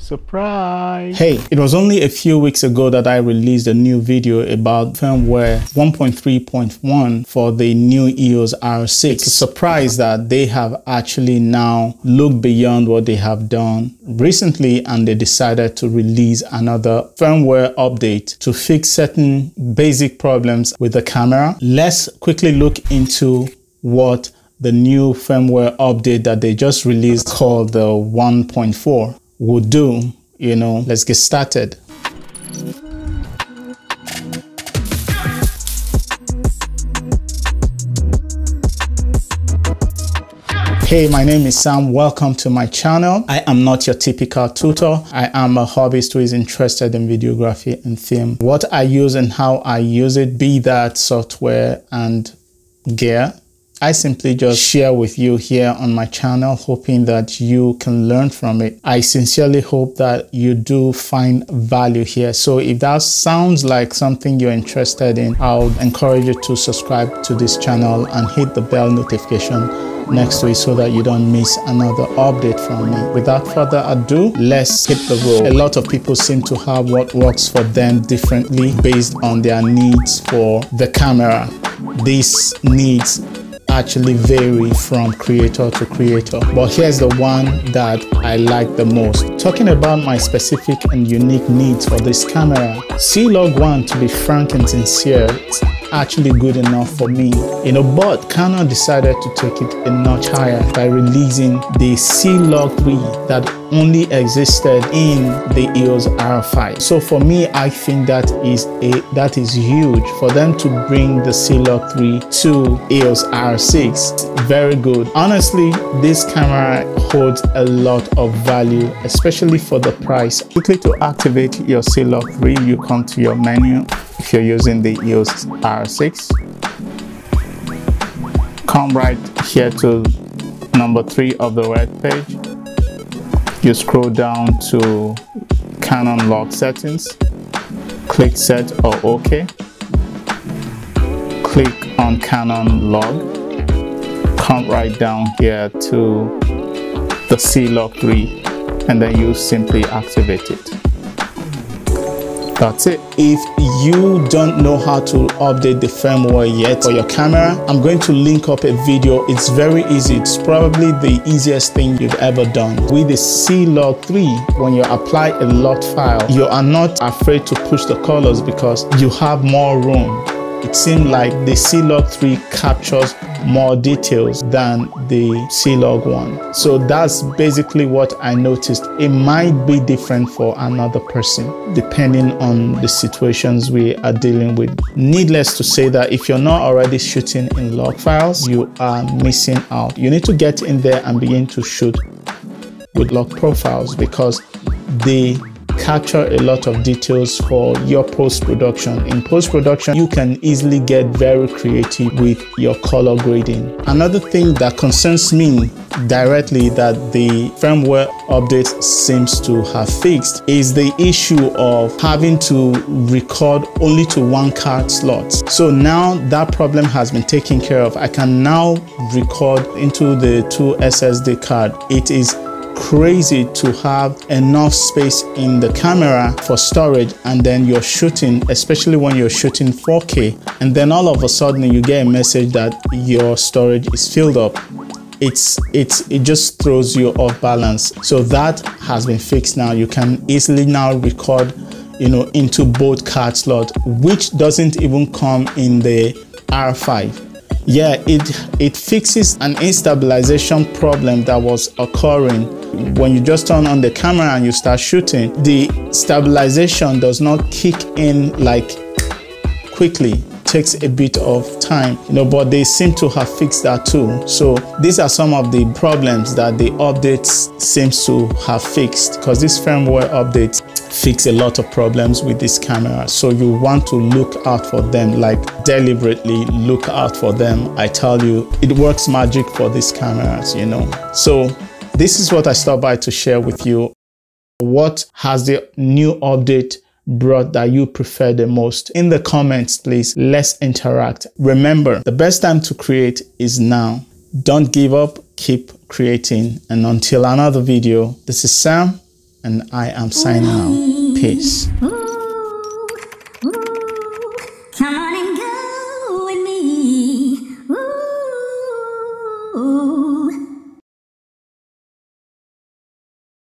Surprise! Hey, it was only a few weeks ago that I released a new video about firmware 1.3.1 for the new EOS R6. It's a surprise that they have actually now looked beyond what they have done recently, and they decided to release another firmware update to fix certain basic problems with the camera. Let's quickly look into what the new firmware update that they just released called the 1.4 will do. Let's get started. Hey, my name is Sam. Welcome to my channel. I am not your typical tutor. I am a hobbyist who is interested in videography and film. What I use and how I use it, be that software and gear, I simply just share with you here on my channel, hoping that you can learn from it. I sincerely hope that you do find value here. So if that sounds like something you're interested in, I'll encourage you to subscribe to this channel and hit the bell notification next to it so that you don't miss another update from me. Without further ado, let's hit the road. A lot of people seem to have what works for them differently based on their needs for the camera. These needs actually vary from creator to creator, but here's the one that I like the most. Talking about my specific and unique needs for this camera, C-Log1, to be frank and sincere, it's actually good enough for me, but Canon decided to take it a notch higher by releasing the C-Log3 that only existed in the EOS R5. So for me, I think that is huge for them to bring the C-Log3 to EOS R6. Very good. Honestly, this camera holds a lot of value, especially for the price. Quickly, to activate your C-Log3, you come to your menu. If you're using the EOS R6, come right here to number 3 of the web page. You scroll down to Canon log settings, click set or OK, click on Canon log, come right down here to the C-Log3, and then you simply activate it. That's it. If you don't know how to update the firmware yet for your camera, I'm going to link up a video. It's very easy. It's probably the easiest thing you've ever done. With the C-Log3, when you apply a LUT file, you are not afraid to push the colors because you have more room. It seems like the C-Log3 captures more details than the C-Log1. So that's basically what I noticed. It might be different for another person, depending on the situations we are dealing with. Needless to say that if you're not already shooting in log files, you are missing out. You need to get in there and begin to shoot with log profiles because they capture a lot of details for your post-production. In post-production, you can easily get very creative with your color grading. Another thing that concerns me directly that the firmware update seems to have fixed is the issue of having to record only to one card slot. So now that problem has been taken care of. I can now record into the 2 SSD card. It is crazy to have enough space in the camera for storage, and then you're shooting, especially when you're shooting 4K, and then all of a sudden you get a message that your storage is filled up. It just throws you off balance. So that has been fixed now. You can easily now record into both card slots, which doesn't even come in the R5. Yeah, it fixes an instabilization problem that was occurring when you just turn on the camera and you start shooting. The stabilization does not kick in like quickly. It takes a bit of time, but they seem to have fixed that too. So these are some of the problems that the updates seems to have fixed, because this firmware update fix a lot of problems with this camera. So you want to look out for them, like deliberately look out for them. I tell you, it works magic for these cameras, So this is what I stopped by to share with you. What has the new update brought that you prefer the most? In the comments, please, let's interact. Remember, the best time to create is now. Don't give up, keep creating. And until another video, this is Sam. and I am signing out. Peace. Come on and go with me. Ooh.